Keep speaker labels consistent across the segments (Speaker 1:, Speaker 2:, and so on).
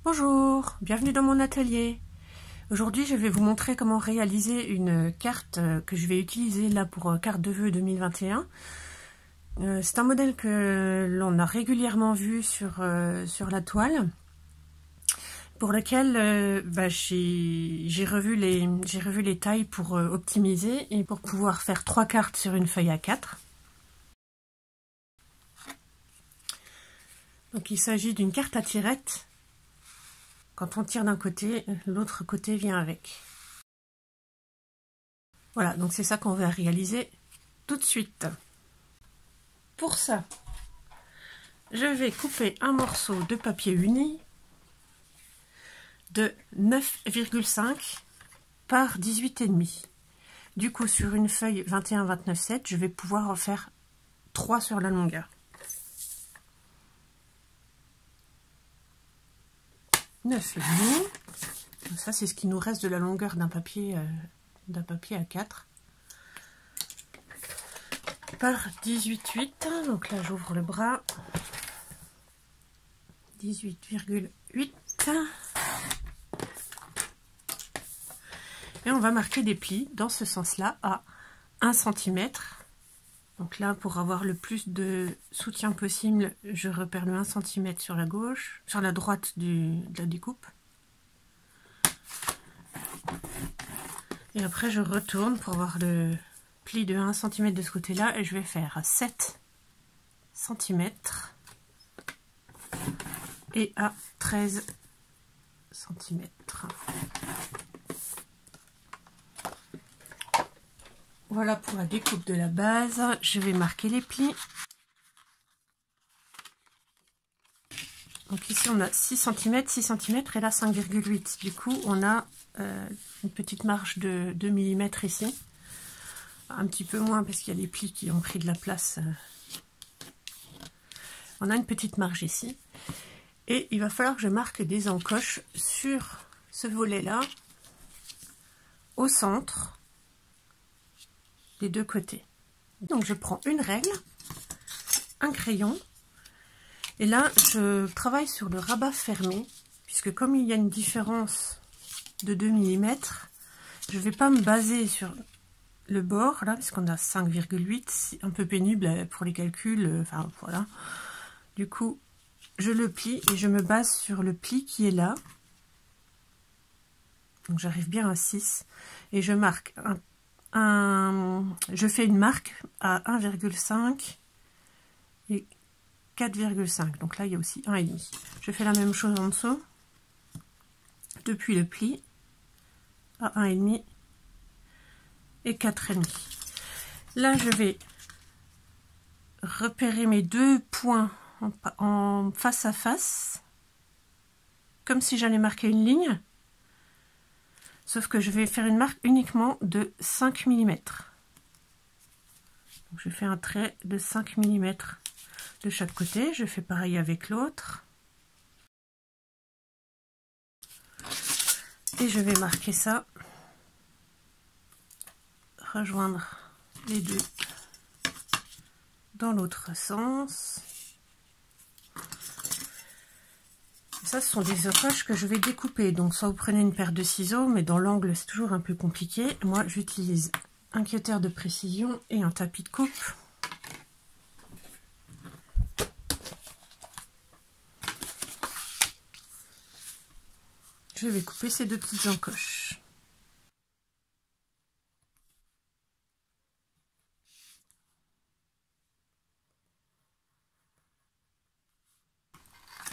Speaker 1: Bonjour, bienvenue dans mon atelier. Aujourd'hui, je vais vous montrer comment réaliser une carte que je vais utiliser là pour carte de vœux 2021. C'est un modèle que l'on a régulièrement vu sur la toile, pour lequel j'ai revu les tailles pour optimiser et pour pouvoir faire 3 cartes sur une feuille A4. Donc il s'agit d'une carte à tirettes. Quand on tire d'un côté, l'autre côté vient avec. Voilà, donc c'est ça qu'on va réaliser tout de suite. Pour ça, je vais couper un morceau de papier uni de 9,5 par 18,5. Du coup, sur une feuille 21-29-7, je vais pouvoir en faire 3 sur la longueur. 9,5. Ça, c'est ce qui nous reste de la longueur d'un papier A4. Par 18,8. Donc là, j'ouvre le bras. 18,8. Et on va marquer des plis dans ce sens-là à 1 cm. Donc là, pour avoir le plus de soutien possible, je repère le 1 cm sur la gauche, sur la droite de la découpe. Et après, je retourne pour avoir le pli de 1 cm de ce côté-là et je vais faire 7 cm et à 13 cm. Voilà pour la découpe de la base. Je vais marquer les plis. Donc ici on a 6 cm, 6 cm et là 5,8. Du coup on a une petite marge de 2 mm ici. Un petit peu moins parce qu'il y a des plis qui ont pris de la place. On a une petite marge ici. Et il va falloir que je marque des encoches sur ce volet-là, au centre, des deux côtés. Donc je prends une règle, un crayon, et là je travaille sur le rabat fermé, puisque comme il y a une différence de 2 mm, je ne vais pas me baser sur le bord, là, parce qu'on a 5,8, c'est un peu pénible pour les calculs, enfin voilà. Du coup, je le plie et je me base sur le pli qui est là. Donc j'arrive bien à 6, et je marque je fais une marque à 1,5 et 4,5. Donc là, il y a aussi 1,5. Je fais la même chose en dessous, depuis le pli, à 1,5 et 4,5. Là, je vais repérer mes deux points en face à face, comme si j'allais marquer une ligne. Sauf que je vais faire une marque uniquement de 5 mm. Donc je fais un trait de 5 mm de chaque côté. Je fais pareil avec l'autre. Et je vais marquer ça. Rejoindre les deux dans l'autre sens. Ça, ce sont des encoches que je vais découper. Donc, soit vous prenez une paire de ciseaux, mais dans l'angle, c'est toujours un peu compliqué. Moi, j'utilise un cutter de précision et un tapis de coupe. Je vais couper ces deux petites encoches.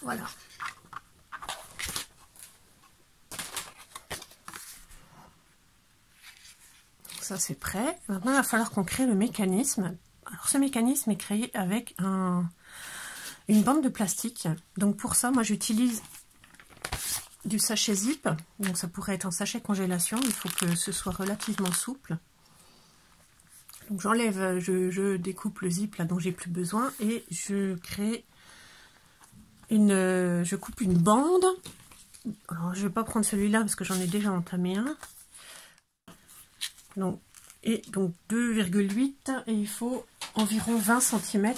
Speaker 1: Voilà. Ça c'est prêt. Maintenant il va falloir qu'on crée le mécanisme. Alors ce mécanisme est créé avec une bande de plastique. Donc pour ça, moi j'utilise du sachet zip. Donc ça pourrait être un sachet congélation. Il faut que ce soit relativement souple. Donc j'enlève, je découpe le zip là dont j'ai plus besoin et je crée je coupe une bande. Alors je vais pas prendre celui-là parce que j'en ai déjà entamé un. Donc 2,8 et il faut environ 20 cm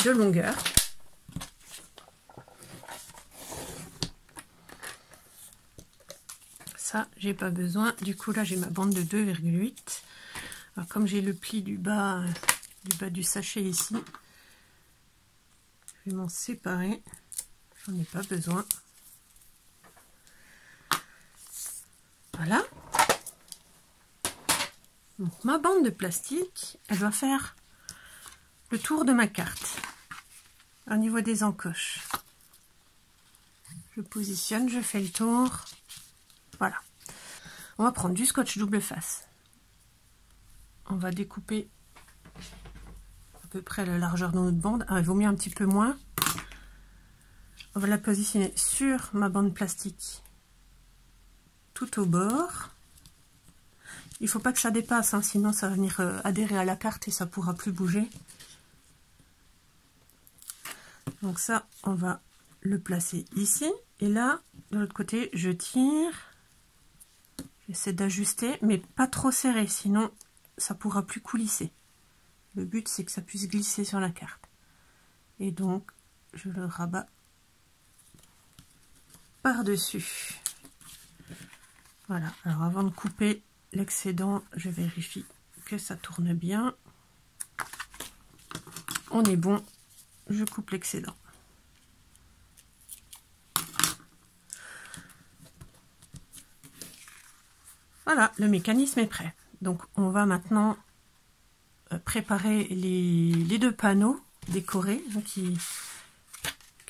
Speaker 1: de longueur. Ça, j'ai pas besoin. Du coup, là, j'ai ma bande de 2,8. Alors, comme j'ai le pli du bas du sachet ici, je vais m'en séparer. J'en ai pas besoin. Voilà. Donc, ma bande de plastique, elle va faire le tour de ma carte au niveau des encoches. Je positionne, je fais le tour. Voilà. On va prendre du scotch double face. On va découper à peu près la largeur de notre bande. Ah, il vaut mieux un petit peu moins. On va la positionner sur ma bande plastique tout au bord. Il ne faut pas que ça dépasse, hein, sinon ça va venir adhérer à la carte et ça ne pourra plus bouger. Donc ça, on va le placer ici. Et là, de l'autre côté, je tire. J'essaie d'ajuster, mais pas trop serré, sinon ça ne pourra plus coulisser. Le but, c'est que ça puisse glisser sur la carte. Et donc, je le rabats par-dessus. Voilà. Alors, avant de couper l'excédent, je vérifie que ça tourne bien. On est bon. Je coupe l'excédent. Voilà, le mécanisme est prêt. Donc, on va maintenant préparer les deux panneaux décorés qui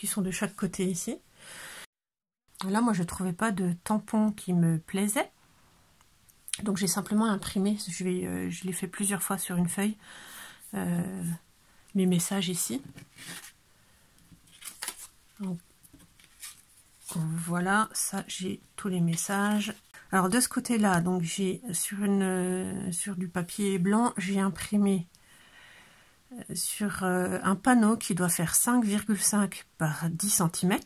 Speaker 1: sont de chaque côté ici. Là, moi, je ne trouvais pas de tampon qui me plaisait. Donc, j'ai simplement imprimé, je l'ai fait plusieurs fois sur une feuille, mes messages ici. Donc, voilà, ça, j'ai tous les messages. Alors, de ce côté-là, donc j'ai sur du papier blanc, j'ai imprimé sur un panneau qui doit faire 5,5 par 10 cm.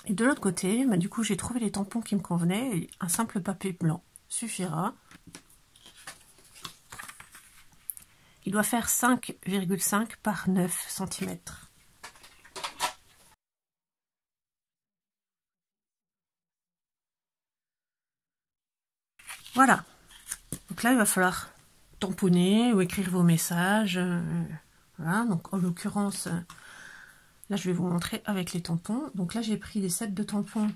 Speaker 1: Et de l'autre côté, bah, du coup, j'ai trouvé les tampons qui me convenaient. Et un simple papier blanc suffira. Il doit faire 5,5 par 9 cm. Voilà. Donc là, il va falloir tamponner ou écrire vos messages. Voilà. Donc, en l'occurrence, là, je vais vous montrer avec les tampons. Donc là, j'ai pris des sets de tampons.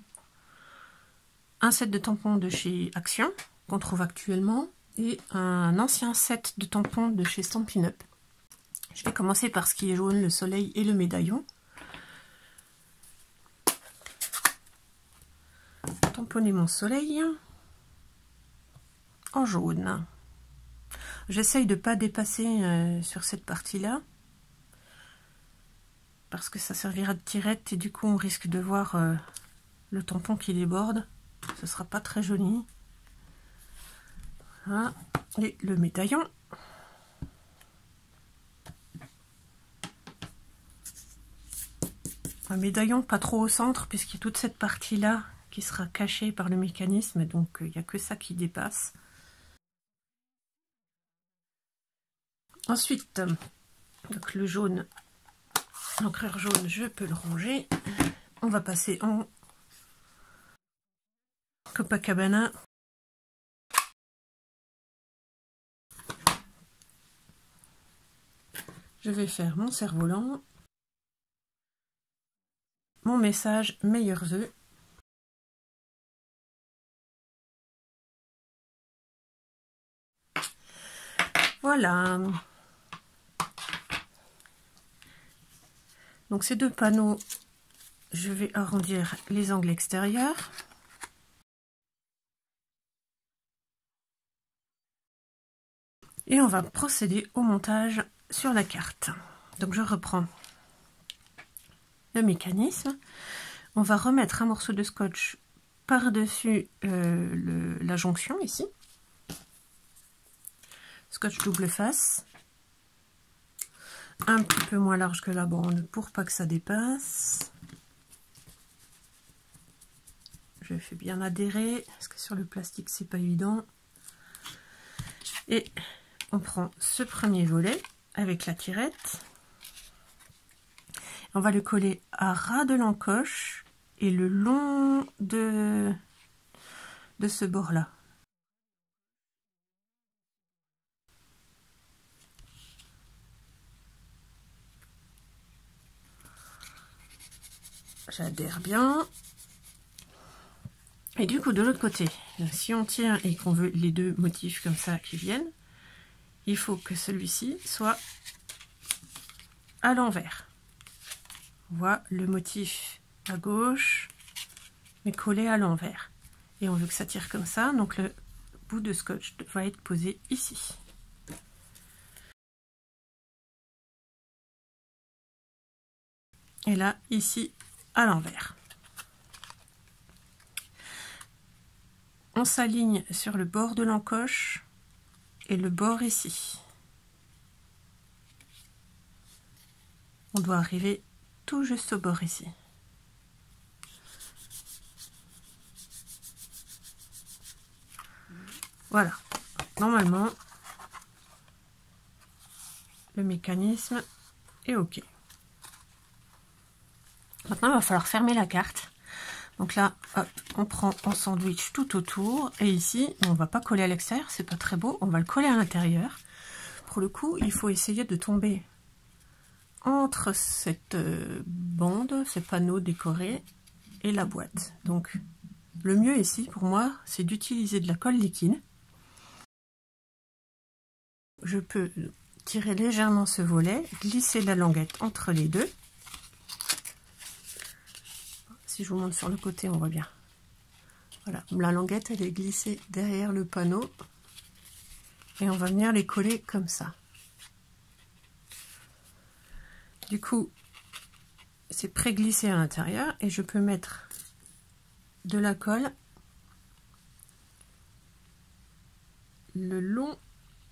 Speaker 1: Un set de tampons de chez Action, qu'on trouve actuellement, et un ancien set de tampons de chez Stampin' Up. Je vais commencer par ce qui est jaune, le soleil et le médaillon. Tamponner mon soleil en jaune. J'essaye de ne pas dépasser sur cette partie-là, parce que ça servira de tirette et du coup on risque de voir le tampon qui déborde. Ce sera pas très joli. Voilà. Et le médaillon. Un médaillon pas trop au centre, puisqu'il y a toute cette partie-là qui sera cachée par le mécanisme, donc il n'y a que ça qui dépasse. Ensuite, donc le jaune, l'encreur jaune, je peux le ranger. On va passer en Copacabana. Je vais faire mon cerf-volant, mon message, meilleurs vœux. Voilà. Donc ces deux panneaux, je vais arrondir les angles extérieurs. Et on va procéder au montage sur la carte. Donc je reprends le mécanisme. On va remettre un morceau de scotch par-dessus la jonction ici. Scotch double face. Un petit peu moins large que la bande pour pas que ça dépasse. Je fais bien adhérer parce que sur le plastique c'est pas évident. Et on prend ce premier volet avec la tirette. On va le coller à ras de l'encoche et le long de de ce bord-là. J'adhère bien. Et du coup, de l'autre côté, si on tient et qu'on veut les deux motifs comme ça qui viennent, il faut que celui-ci soit à l'envers. On voit le motif à gauche, mais collé à l'envers. Et on veut que ça tire comme ça, donc le bout de scotch va être posé ici. Et là, ici, à l'envers. On s'aligne sur le bord de l'encoche et le bord ici. On doit arriver tout juste au bord ici. Voilà. Normalement, le mécanisme est OK. Maintenant, il va falloir fermer la carte. Donc là, hop, on prend en sandwich tout autour. Et ici, on ne va pas coller à l'extérieur, c'est pas très beau. On va le coller à l'intérieur. Pour le coup, il faut essayer de tomber entre cette bande, ces panneaux décorés, et la boîte. Donc, le mieux ici, pour moi, c'est d'utiliser de la colle liquide. Je peux tirer légèrement ce volet, glisser la languette entre les deux. Si je vous montre sur le côté, on voit bien. Voilà, la languette, elle est glissée derrière le panneau. Et on va venir les coller comme ça. Du coup, c'est pré-glissé à l'intérieur et je peux mettre de la colle le long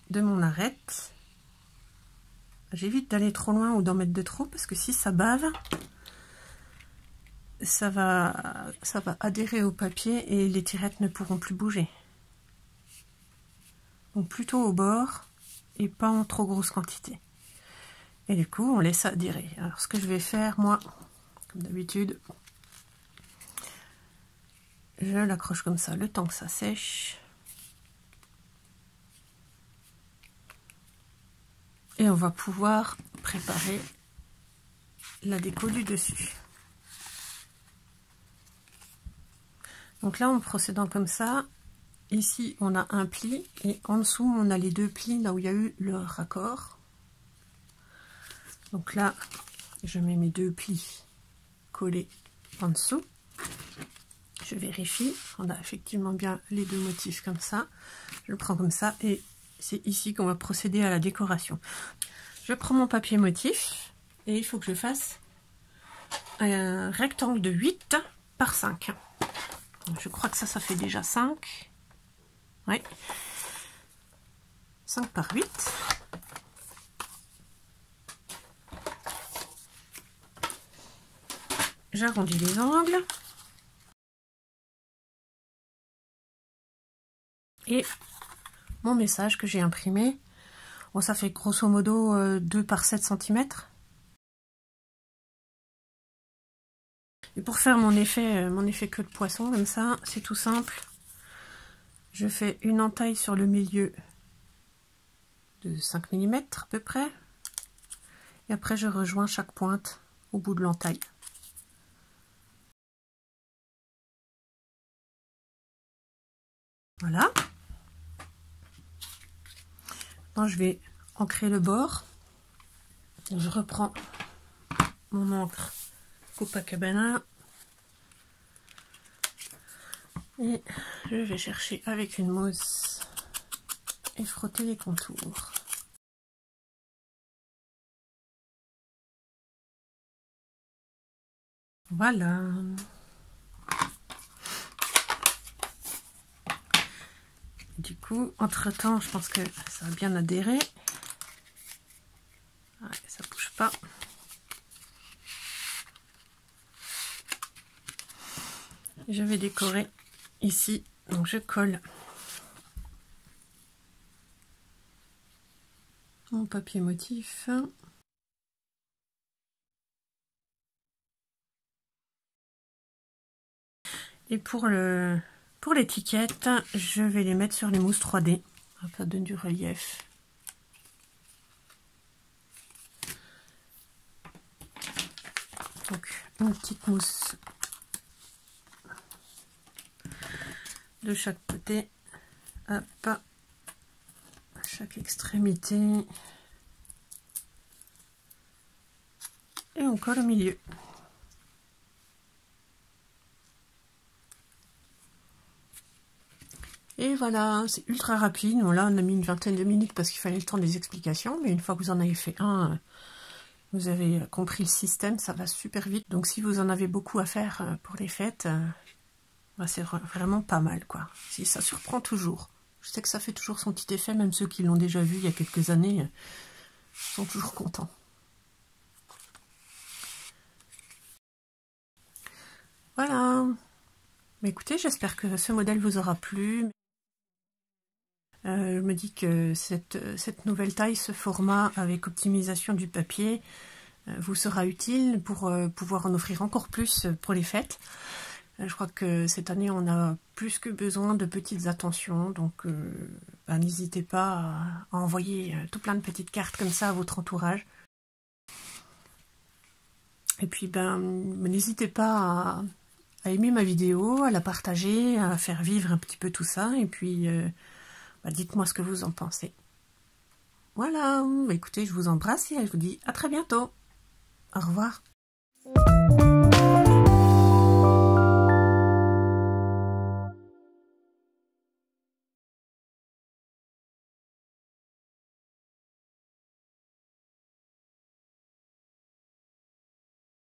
Speaker 1: de mon arête. J'évite d'aller trop loin ou d'en mettre de trop parce que si ça bave, ça va adhérer au papier et les tirettes ne pourront plus bouger. Donc plutôt au bord et pas en trop grosse quantité. Et du coup, on laisse adhérer. Alors ce que je vais faire, moi, comme d'habitude, je l'accroche comme ça le temps que ça sèche. Et on va pouvoir préparer la déco du dessus. Donc là, en procédant comme ça, ici on a un pli et en dessous on a les deux plis là où il y a eu le raccord. Donc là, je mets mes deux plis collés en dessous. Je vérifie, on a effectivement bien les deux motifs comme ça. Je le prends comme ça et c'est ici qu'on va procéder à la décoration. Je prends mon papier motif et il faut que je fasse un rectangle de 8 par 5. Je crois que ça fait déjà 5. Oui. 5 par 8. J'arrondis les angles. Et mon message que j'ai imprimé, bon, ça fait grosso modo 2 par 7 cm. Et pour faire mon effet queue de poisson, comme ça, c'est tout simple. Je fais une entaille sur le milieu de 5 mm à peu près. Et après, je rejoins chaque pointe au bout de l'entaille. Voilà. Maintenant, je vais ancrer le bord. Je reprends mon encre Copacabana. Et je vais chercher avec une mousse et frotter les contours. Voilà. Du coup, entre-temps, je pense que ça a bien adhéré. Ouais, ça bouge pas. Je vais décorer ici. Donc je colle mon papier motif. Et pour le Pour l'étiquette, je vais les mettre sur les mousses 3D. Ça donne du relief. Donc, une petite mousse de chaque côté. Hop, à chaque extrémité. Et on colle au milieu. Et voilà, c'est ultra rapide. Bon, là, on a mis une vingtaine de minutes parce qu'il fallait le temps des explications. Mais une fois que vous en avez fait un, vous avez compris le système, ça va super vite. Donc, si vous en avez beaucoup à faire pour les fêtes, bah, c'est vraiment pas mal, quoi. Si ça surprend toujours. Je sais que ça fait toujours son petit effet, même ceux qui l'ont déjà vu il y a quelques années sont toujours contents. Voilà. Mais écoutez, j'espère que ce modèle vous aura plu. Je me dis que cette nouvelle taille, ce format avec optimisation du papier, vous sera utile pour pouvoir en offrir encore plus pour les fêtes. Je crois que cette année, on a plus que besoin de petites attentions, donc bah, n'hésitez pas à envoyer tout plein de petites cartes comme ça à votre entourage. Et puis, ben, n'hésitez pas à aimer ma vidéo, à la partager, à faire vivre un petit peu tout ça, et puis bah, dites-moi ce que vous en pensez. Voilà, écoutez, je vous embrasse et je vous dis à très bientôt. Au revoir.